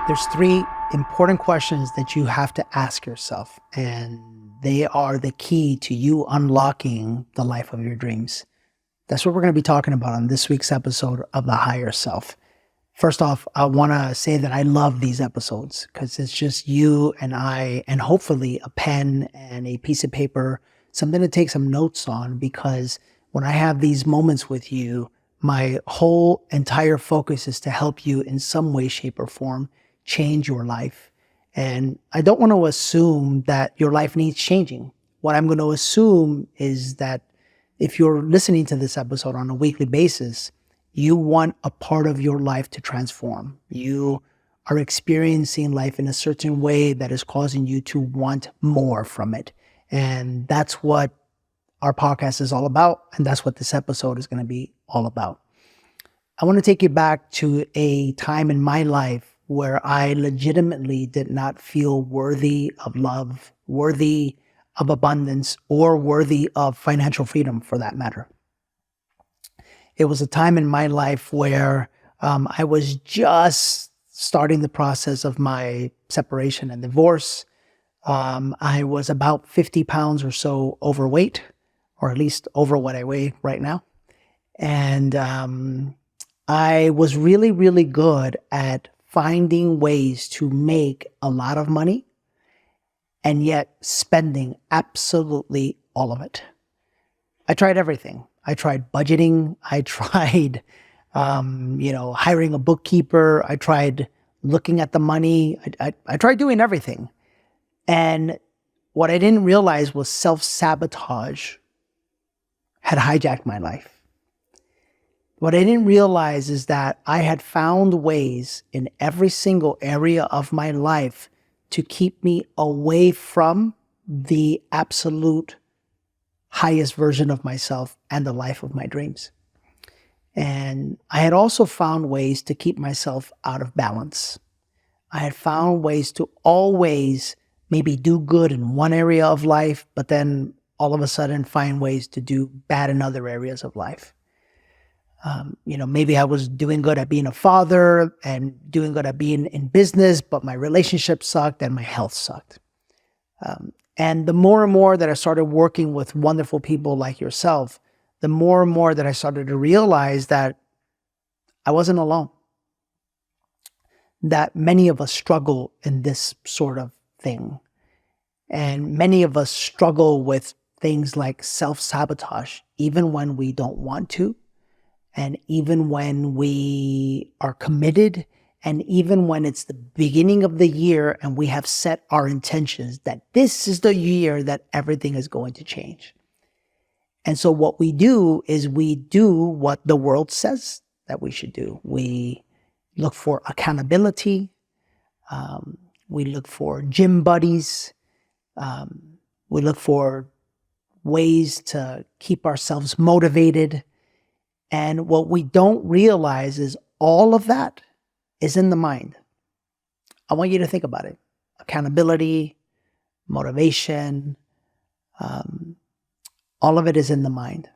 There's three important questions that you have to ask yourself, and they are the key to you unlocking the life of your dreams. That's what we're going to be talking about on this week's episode of The Higher Self. First off, I want to say that I love these episodes because it's just you and I, and hopefully a pen and a piece of paper, something to take some notes on, because when I have these moments with you, my whole entire focus is to help you in some way, shape, or form change your life. And I don't want to assume that your life needs changing. What I'm going to assume is that if you're listening to this episode on a weekly basis, you want a part of your life to transform. You are experiencing life in a certain way that is causing you to want more from it. And that's what our podcast is all about. And that's what this episode is going to be all about. I want to take you back to a time in my life where I legitimately did not feel worthy of love, worthy of abundance, or worthy of financial freedom for that matter. It was a time in my life where I was just starting the process of my separation and divorce. I was about 50 pounds or so overweight, or at least over what I weigh right now. And I was really, really good at finding ways to make a lot of money and yet spending absolutely all of it. I tried everything. I tried budgeting. I tried, hiring a bookkeeper. I tried looking at the money. I tried doing everything. And what I didn't realize was self-sabotage had hijacked my life. What I didn't realize is that I had found ways in every single area of my life to keep me away from the absolute highest version of myself and the life of my dreams. And I had also found ways to keep myself out of balance. I had found ways to always maybe do good in one area of life, but then all of a sudden find ways to do bad in other areas of life. Maybe I was doing good at being a father and doing good at being in business, but my relationship sucked and my health sucked. And the more and more that I started working with wonderful people like yourself, the more and more that I started to realize that I wasn't alone. That many of us struggle in this sort of thing. And many of us struggle with things like self-sabotage, even when we don't want to. And even when we are committed, and even when it's the beginning of the year and we have set our intentions that this is the year that everything is going to change. And so what we do is we do what the world says that we should do. We look for accountability. We look for gym buddies. We look for ways to keep ourselves motivated. And what we don't realize is all of that is in the mind. I want you to think about it. Accountability, motivation, all of it is in the mind.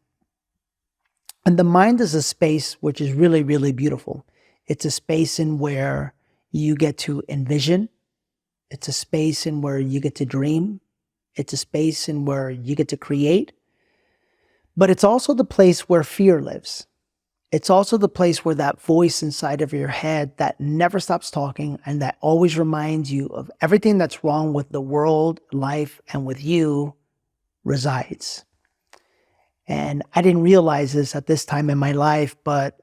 And the mind is a space which is really, really beautiful. It's a space in where you get to envision. It's a space in where you get to dream. It's a space in where you get to create. But it's also the place where fear lives. It's also the place where that voice inside of your head that never stops talking and that always reminds you of everything that's wrong with the world, life, and with you resides. And I didn't realize this at this time in my life, but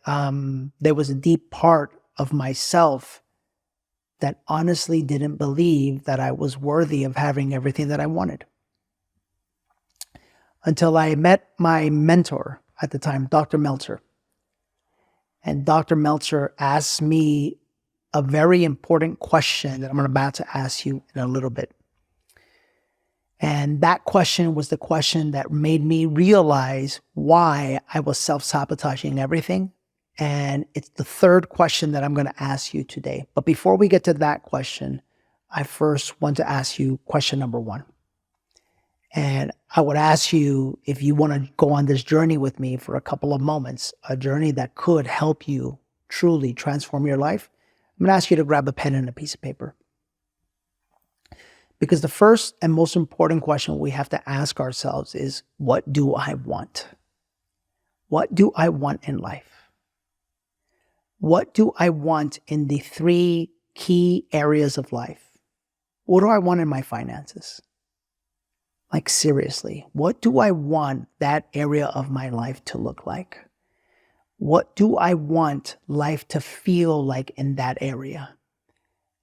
there was a deep part of myself that honestly didn't believe that I was worthy of having everything that I wanted. Until I met my mentor at the time, Dr. Meltzer. And Dr. Meltzer asked me a very important question that I'm about to ask you in a little bit. And that question was the question that made me realize why I was self-sabotaging everything. And it's the third question that I'm going to ask you today. But before we get to that question, I first want to ask you question number one. And I would ask you if you want to go on this journey with me for a couple of moments, a journey that could help you truly transform your life, I'm going to ask you to grab a pen and a piece of paper. Because the first and most important question we have to ask ourselves is, what do I want? What do I want in life? What do I want in the 3 key areas of life? What do I want in my finances? Like seriously, what do I want that area of my life to look like? What do I want life to feel like in that area?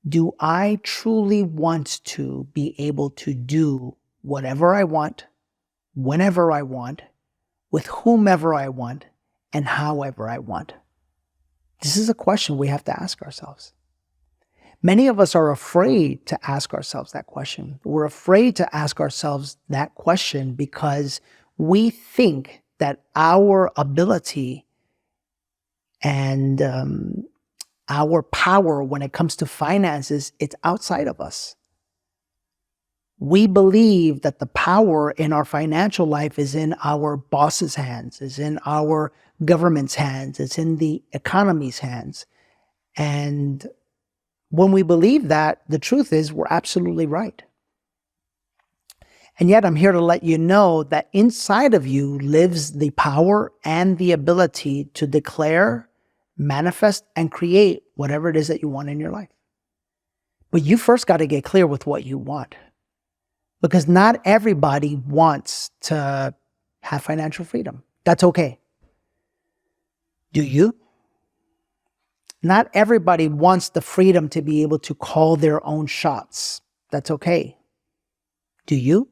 Do I truly want to be able to do whatever I want, whenever I want, with whomever I want, and however I want? This is a question we have to ask ourselves. Many of us are afraid to ask ourselves that question. We're afraid to ask ourselves that question because we think that our ability and our power when it comes to finances, it's outside of us. We believe that the power in our financial life is in our boss's hands, is in our government's hands, it's in the economy's hands. And when we believe that, the truth is we're absolutely right. And yet I'm here to let you know that inside of you lives the power and the ability to declare, manifest, and create whatever it is that you want in your life. But you first got to get clear with what you want. Because not everybody wants to have financial freedom. That's okay. Do you? Not everybody wants the freedom to be able to call their own shots. That's okay. Do you?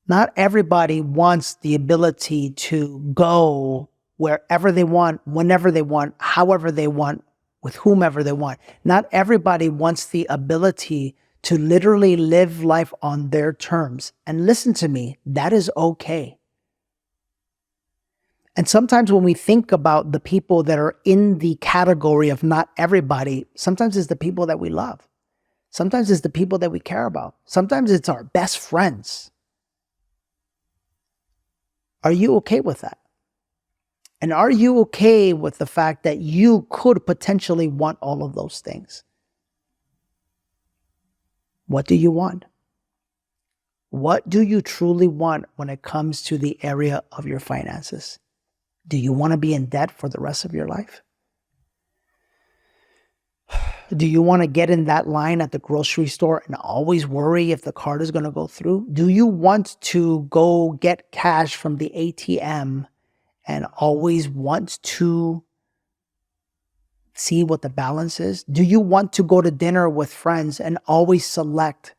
Not everybody wants the ability to go wherever they want, whenever they want, however they want, with whomever they want. Not everybody wants the ability to literally live life on their terms. And listen to me, that is okay. And sometimes when we think about the people that are in the category of not everybody, sometimes it's the people that we love. Sometimes it's the people that we care about. Sometimes it's our best friends. Are you okay with that? And are you okay with the fact that you could potentially want all of those things? What do you want? What do you truly want when it comes to the area of your finances? Do you want to be in debt for the rest of your life? Do you want to get in that line at the grocery store and always worry if the card is going to go through? Do you want to go get cash from the ATM and always want to see what the balance is? Do you want to go to dinner with friends and always select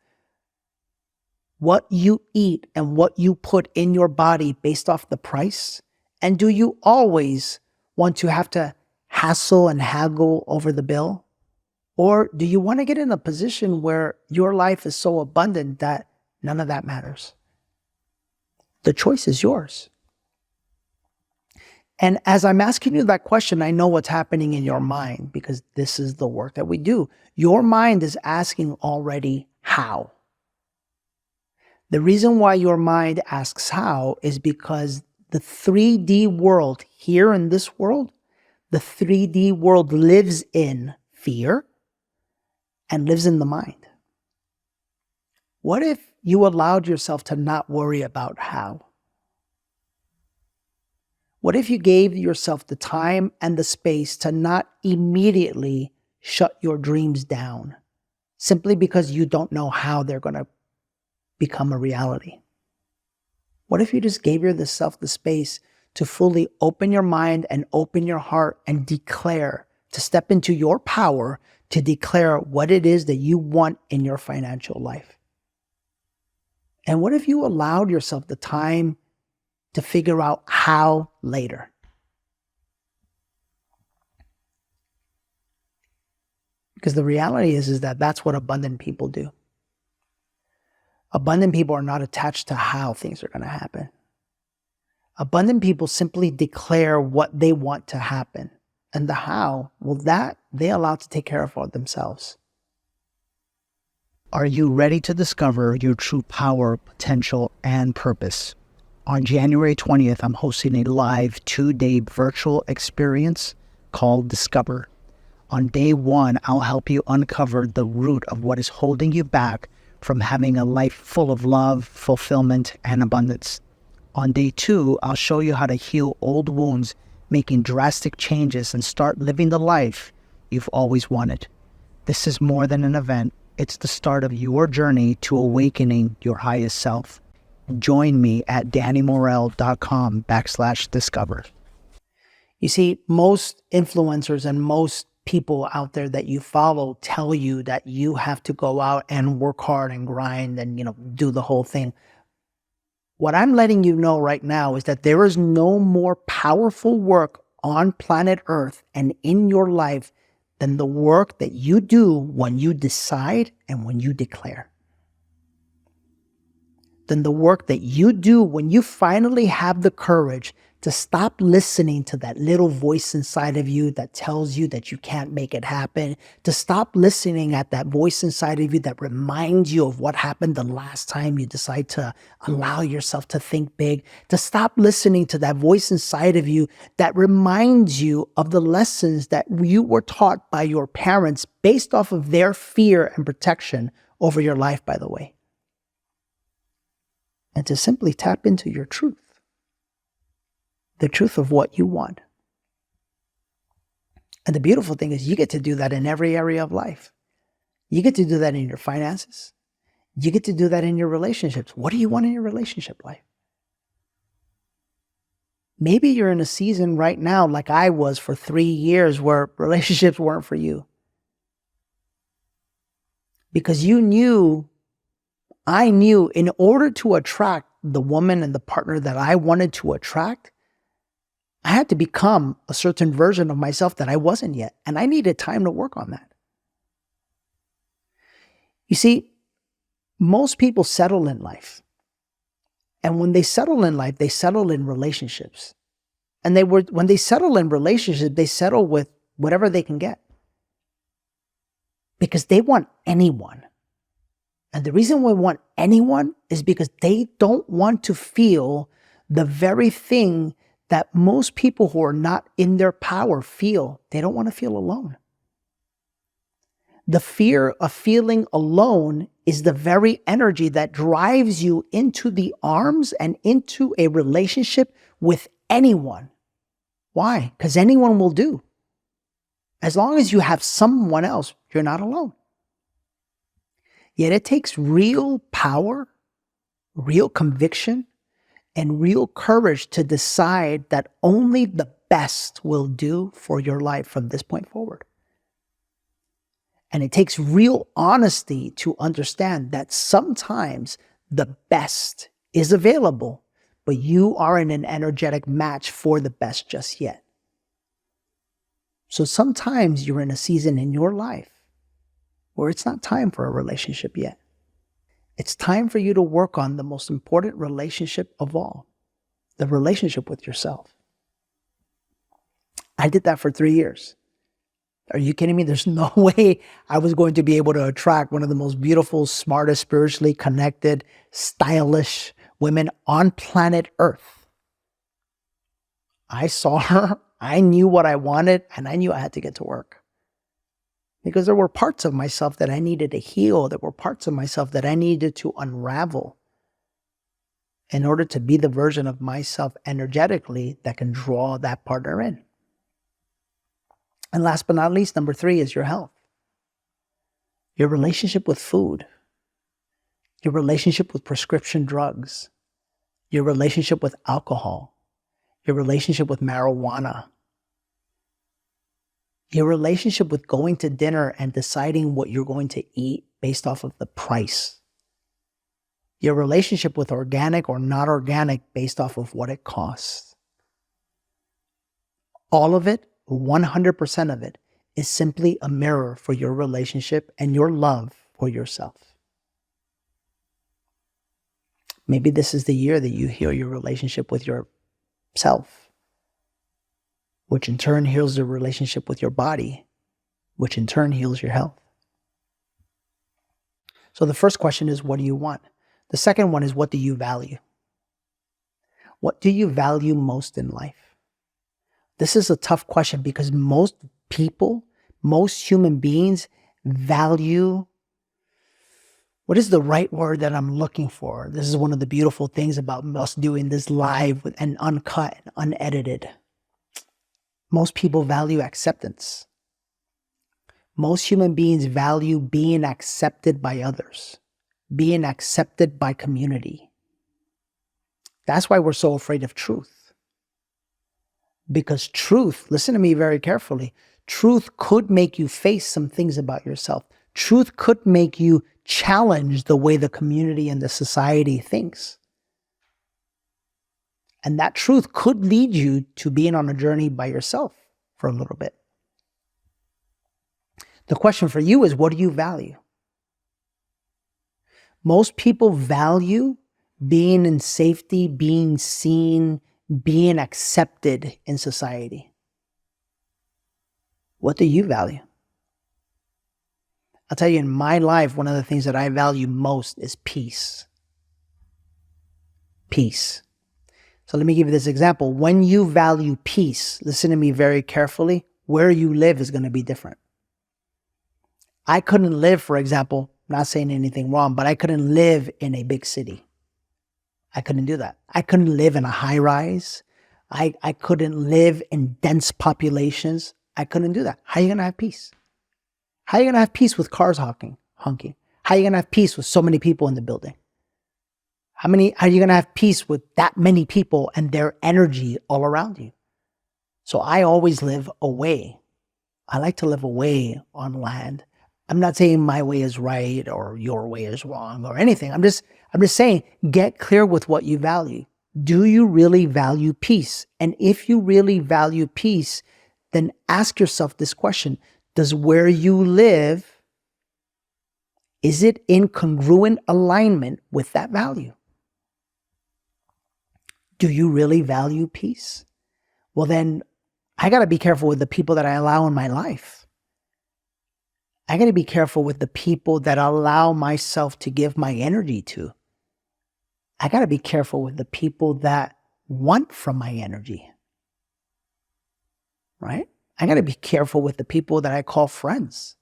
what you eat and what you put in your body based off the price? And do you always want to have to hassle and haggle over the bill? Or do you want to get in a position where your life is so abundant that none of that matters? The choice is yours. And as I'm asking you that question, I know what's happening in your mind because this is the work that we do. Your mind is asking already how. The reason why your mind asks how is because the 3D world here in this world, the 3D world lives in fear and lives in the mind. What if you allowed yourself to not worry about how? What if you gave yourself the time and the space to not immediately shut your dreams down simply because you don't know how they're going to become a reality? What if you just gave yourself the space to fully open your mind and open your heart and declare, to step into your power, to declare what it is that you want in your financial life? And what if you allowed yourself the time to figure out how later? Because the reality is that that's what abundant people do. Abundant people are not attached to how things are going to happen. Abundant people simply declare what they want to happen. And the how, well, that they allow to take care of for themselves. Are you ready to discover your true power, potential, and purpose? On January 20th, I'm hosting a live 2-day virtual experience called Discover. On day 1, I'll help you uncover the root of what is holding you back from having a life full of love, fulfillment, and abundance. On day 2, I'll show you how to heal old wounds, making drastic changes, and start living the life you've always wanted. This is more than an event. It's the start of your journey to awakening your highest self. Join me at dannymorel.com/discover. You see, most influencers and most people out there that you follow tell you that you have to go out and work hard and grind and, do the whole thing. What I'm letting you know right now is that there is no more powerful work on planet Earth and in your life than the work that you do when you decide and when you declare. Than the work that you do when you finally have the courage to stop listening to that little voice inside of you that tells you that you can't make it happen, to stop listening at that voice inside of you that reminds you of what happened the last time you decide to allow yourself to think big, to stop listening to that voice inside of you that reminds you of the lessons that you were taught by your parents based off of their fear and protection over your life, by the way. And to simply tap into your truth. The truth of what you want. And the beautiful thing is you get to do that in every area of life. You get to do that in your finances. You get to do that in your relationships. What do you want in your relationship life? Maybe you're in a season right now, like I was for 3 years, where relationships weren't for you. Because I knew in order to attract the woman and the partner that I wanted to attract, I had to become a certain version of myself that I wasn't yet. And I needed time to work on that. You see, most people settle in life. And when they settle in life, they settle in relationships. And when they settle in relationships, they settle with whatever they can get. Because they want anyone. And the reason we want anyone is because they don't want to feel the very thing that most people who are not in their power feel. They don't want to feel alone. The fear of feeling alone is the very energy that drives you into the arms and into a relationship with anyone. Why? Because anyone will do. As long as you have someone else, you're not alone. Yet it takes real power, real conviction, and real courage to decide that only the best will do for your life from this point forward. And it takes real honesty to understand that sometimes the best is available, but you aren't an energetic match for the best just yet. So sometimes you're in a season in your life where it's not time for a relationship yet. It's time for you to work on the most important relationship of all, the relationship with yourself. I did that for 3 years. Are you kidding me? There's no way I was going to be able to attract one of the most beautiful, smartest, spiritually connected, stylish women on planet Earth. I saw her, I knew what I wanted, and I knew I had to get to work. Because there were parts of myself that I needed to heal. There were parts of myself that I needed to unravel in order to be the version of myself energetically that can draw that partner in. And last but not least, number 3 is your health. Your relationship with food. Your relationship with prescription drugs. Your relationship with alcohol. Your relationship with marijuana. Your relationship with going to dinner and deciding what you're going to eat based off of the price. Your relationship with organic or not organic based off of what it costs. All of it, 100% of it, is simply a mirror for your relationship and your love for yourself. Maybe this is the year that you heal your relationship with yourself, which in turn heals the relationship with your body, which in turn heals your health. So the first question is, what do you want? The second one is, what do you value? What do you value most in life? This is a tough question because most people, most human beings value, what is the right word that I'm looking for? This is one of the beautiful things about us doing this live and uncut and unedited. Most people value acceptance. Most human beings value being accepted by others, being accepted by community. That's why we're so afraid of truth. Because truth, listen to me very carefully, truth could make you face some things about yourself. Truth could make you challenge the way the community and the society thinks. And that truth could lead you to being on a journey by yourself for a little bit. The question for you is, what do you value? Most people value being in safety, being seen, being accepted in society. What do you value? I'll tell you, in my life, one of the things that I value most is peace. Peace. So let me give you this example. When you value peace, listen to me very carefully, where you live is going to be different. I couldn't live, for example, not saying anything wrong, but I couldn't live in a big city. I couldn't do that. I couldn't live in a high rise. I couldn't live in dense populations. I couldn't do that. How are you going to have peace? How are you going to have peace with cars honking? How are you going to have peace with so many people in the building? How are you going to have peace with that many people and their energy all around you? So I always live away. I like to live away on land. I'm not saying my way is right or your way is wrong or anything. I'm just saying, get clear with what you value. Do you really value peace? And if you really value peace, then ask yourself this question. Does where you live, is it in congruent alignment with that value? Do you really value peace? Well, then I got to be careful with the people that I allow in my life. I got to be careful with the people that I allow myself to give my energy to. I got to be careful with the people that want from my energy. Right? I got to be careful with the people that I call friends.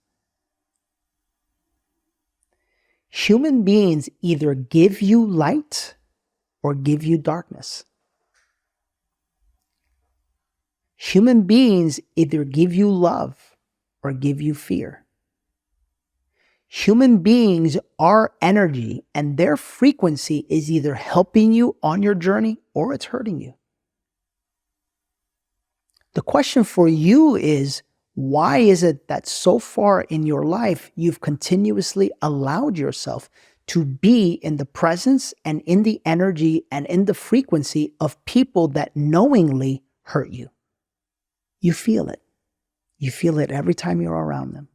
Human beings either give you light or give you darkness. Human beings either give you love or give you fear. Human beings are energy, and their frequency is either helping you on your journey or it's hurting you. The question for you is, why is it that so far in your life you've continuously allowed yourself to be in the presence and in the energy and in the frequency of people that knowingly hurt you? You feel it. You feel it every time you're around them.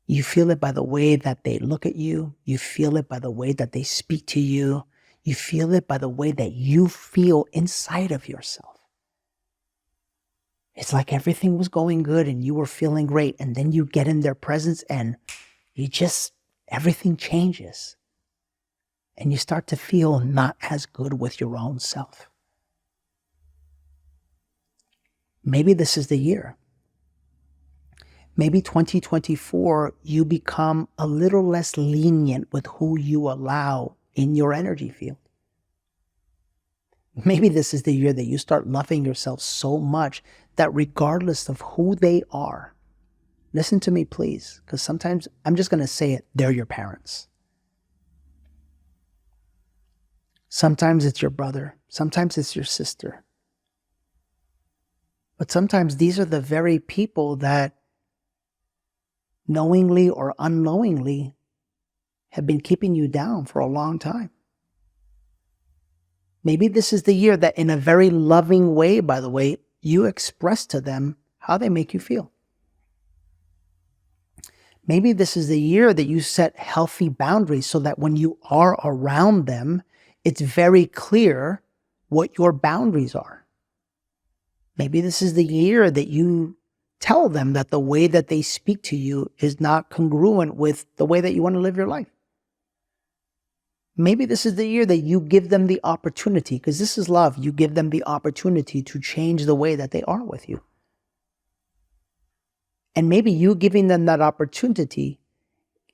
You feel it by the way that they look at you. You feel it by the way that they speak to you. You feel it by the way that you feel inside of yourself. It's like everything was going good and you were feeling great, and then you get in their presence and everything changes. And you start to feel not as good with your own self. Maybe this is the year. Maybe 2024, you become a little less lenient with who you allow in your energy field. Maybe this is the year that you start loving yourself so much that regardless of who they are, listen to me please, because sometimes I'm just going to say it, they're your parents. Sometimes it's your brother. Sometimes it's your sister. But sometimes these are the very people that knowingly or unknowingly have been keeping you down for a long time. Maybe this is the year that in a very loving way, by the way, you express to them how they make you feel. Maybe this is the year that you set healthy boundaries so that when you are around them, it's very clear what your boundaries are. Maybe this is the year that you tell them that the way that they speak to you is not congruent with the way that you want to live your life. Maybe this is the year that you give them the opportunity, because this is love. You give them the opportunity to change the way that they are with you. And maybe you giving them that opportunity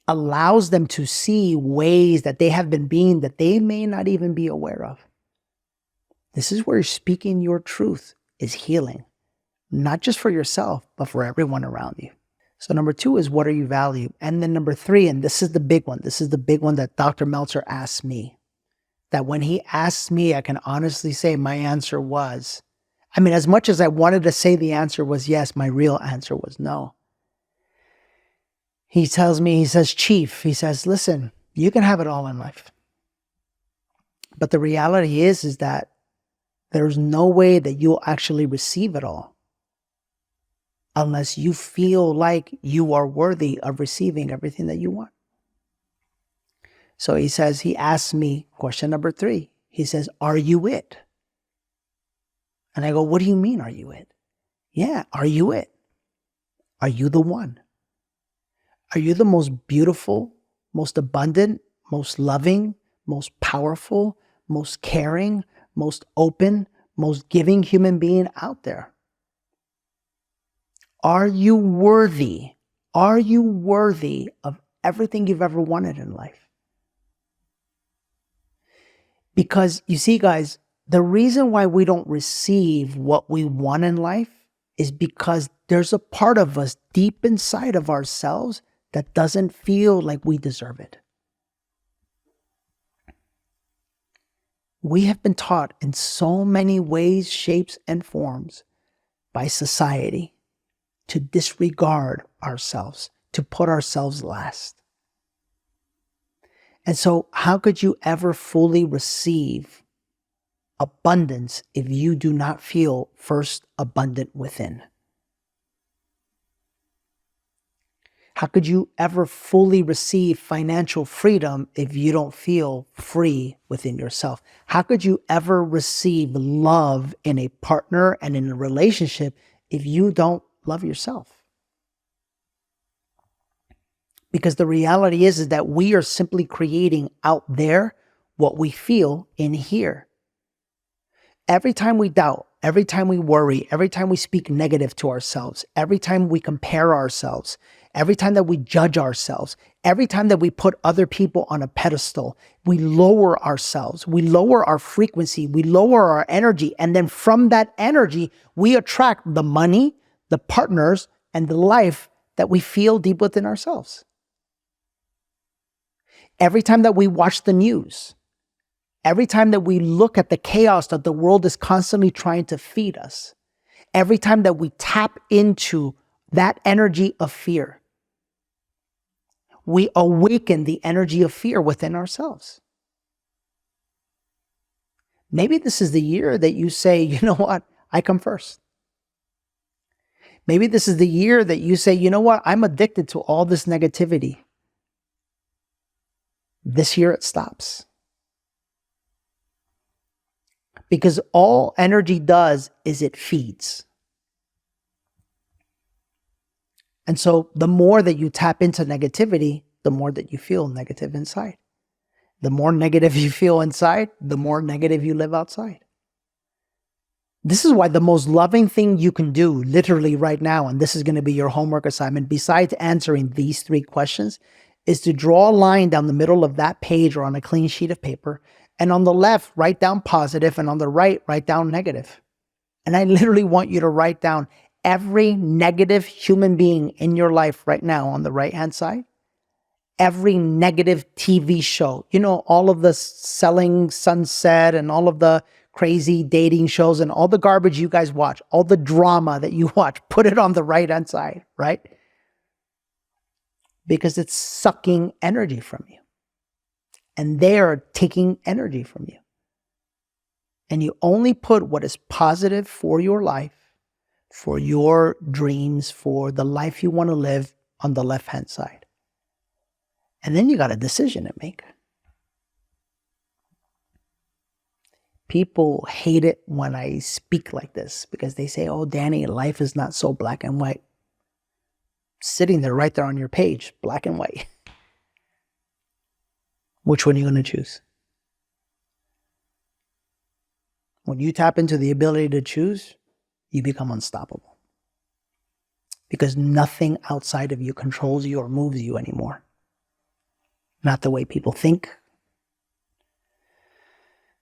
allows them to see ways that they have been being that they may not even be aware of. This is where speaking your truth is healing, not just for yourself, but for everyone around you. So number 2 is, what do you value? And then number 3, and this is the big one. This is the big one that Dr. Meltzer asked me. That when he asked me, I can honestly say my answer was, as much as I wanted to say the answer was yes, my real answer was no. He tells me, he says, Chief, he says, listen, you can have it all in life. But the reality is that there's no way that you'll actually receive it all unless you feel like you are worthy of receiving everything that you want. So he says, he asks me, question number 3, he says, are you it? And I go, what do you mean, are you it? Yeah, are you it? Are you the one? Are you the most beautiful, most abundant, most loving, most powerful, most caring, most open, most giving human being out there? Are you worthy? Are you worthy of everything you've ever wanted in life? Because you see, guys, the reason why we don't receive what we want in life is because there's a part of us deep inside of ourselves that doesn't feel like we deserve it. We have been taught in so many ways, shapes, and forms by society to disregard ourselves, to put ourselves last. And so how could you ever fully receive abundance if you do not feel first abundant within? How could you ever fully receive financial freedom if you don't feel free within yourself? How could you ever receive love in a partner and in a relationship if you don't love yourself? Because the reality is that we are simply creating out there what we feel in here. Every time we doubt, every time we worry, every time we speak negative to ourselves, every time we compare ourselves, every time that we judge ourselves, every time that we put other people on a pedestal, we lower ourselves, we lower our frequency, we lower our energy. And then from that energy, we attract the money, the partners, and the life that we feel deep within ourselves. Every time that we watch the news, every time that we look at the chaos that the world is constantly trying to feed us, every time that we tap into that energy of fear, we awaken the energy of fear within ourselves. Maybe this is the year that you say, you know what, I come first. Maybe this is the year that you say, you know what, I'm addicted to all this negativity. This year it stops. Because all energy does is it feeds. And so the more that you tap into negativity, the more that you feel negative inside. The more negative you feel inside, the more negative you live outside. This is why the most loving thing you can do literally right now, and this is going to be your homework assignment, besides answering these 3 questions, is to draw a line down the middle of that page or on a clean sheet of paper. And on the left, write down positive, and on the right, write down negative. And I literally want you to write down every negative human being in your life right now on the right-hand side. Every negative TV show, all of the Selling Sunset and all of the crazy dating shows and all the garbage you guys watch, all the drama that you watch, put it on the right-hand side, right? Because it's sucking energy from you. And they are taking energy from you. And you only put what is positive for your life, for your dreams, for the life you want to live on the left-hand side. And then you got a decision to make. People hate it when I speak like this because they say, oh, Danny, life is not so black and white. Sitting there right there on your page, black and white. Which one are you going to choose? When you tap into the ability to choose, you become unstoppable. Because nothing outside of you controls you or moves you anymore. Not the way people think,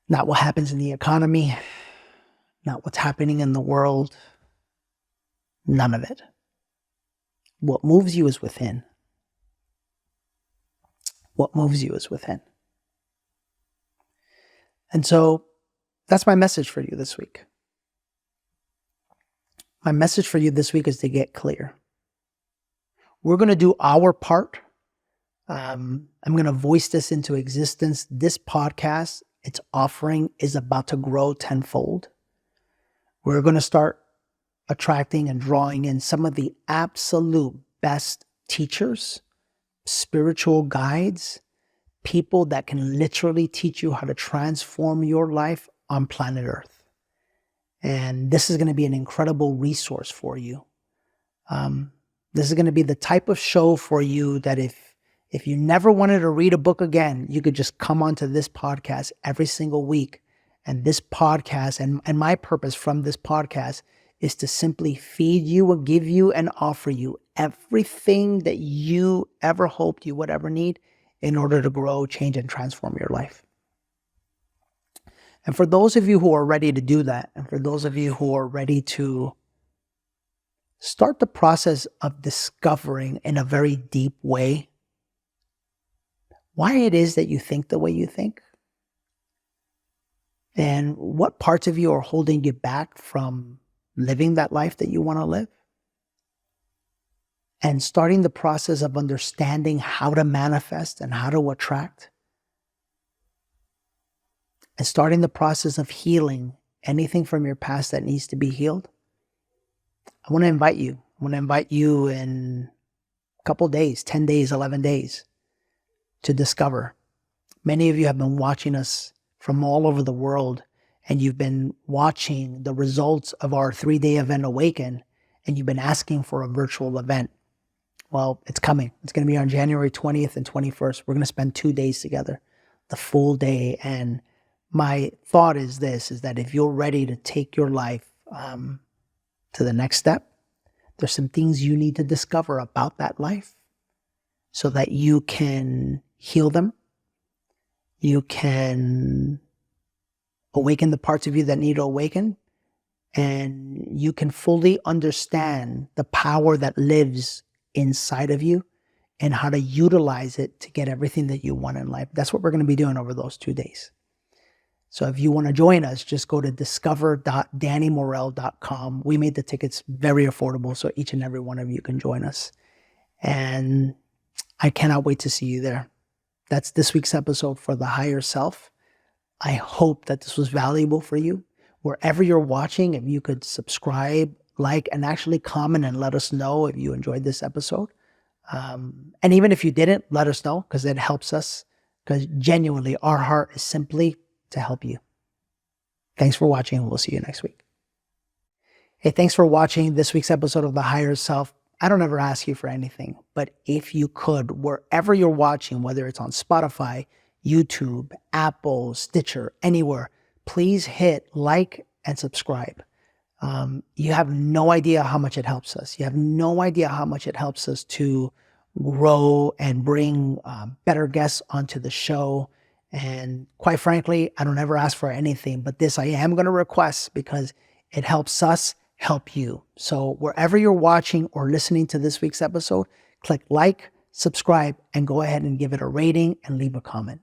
not what happens in the economy, not what's happening in the world. None of it. What moves you is within. What moves you is within. And so that's my message for you this week. My message for you this week is to get clear. We're going to do our part. I'm going to voice this into existence. This podcast, its offering is about to grow tenfold. We're going to start attracting and drawing in some of the absolute best teachers, spiritual guides, people that can literally teach you how to transform your life on planet Earth. And this is going to be an incredible resource for you. This is going to be the type of show for you that if you never wanted to read a book again, you could just come onto this podcast every single week. And this podcast and my purpose from this podcast is to simply feed you and give you and offer you everything that you ever hoped you would ever need in order to grow, change, and transform your life. And for those of you who are ready to do that, and for those of you who are ready to start the process of discovering in a very deep way why it is that you think the way you think, and what parts of you are holding you back from living that life that you want to live, and starting the process of understanding how to manifest and how to attract, and starting the process of healing anything from your past that needs to be healed, I want to invite you. I want to invite you in a couple days, 10 days, 11 days, to discover. Many of you have been watching us from all over the world, and you've been watching the results of our 3-day event, Awaken, and you've been asking for a virtual event. Well, it's coming. It's going to be on January 20th and 21st. We're going to spend 2 days together, the full day. And my thought is this, is that if you're ready to take your life to the next step, there's some things you need to discover about that life so that you can heal them. You can awaken the parts of you that need to awaken, and you can fully understand the power that lives inside of you and how to utilize it to get everything that you want in life. That's what we're going to be doing over those 2 days. So if you want to join us, just go to discover.dannymorel.com. We made the tickets very affordable, so each and every one of you can join us. And I cannot wait to see you there. That's this week's episode for The Higher Self. I hope that this was valuable for you. Wherever you're watching, if you could subscribe, like, and actually comment and let us know if you enjoyed this episode. And even if you didn't, let us know, because it helps us. Because genuinely, our heart is simply to help you. Thanks for watching, and we'll see you next week. Hey, thanks for watching this week's episode of The Higher Self. I don't ever ask you for anything, but if you could, wherever you're watching, whether it's on Spotify, YouTube, Apple, Stitcher, anywhere, please hit like and subscribe. You have no idea how much it helps us. You have no idea how much it helps us to grow and bring better guests onto the show. And quite frankly, I don't ever ask for anything, but this I am going to request because it helps us help you. So wherever you're watching or listening to this week's episode, click like, subscribe, and go ahead and give it a rating and leave a comment.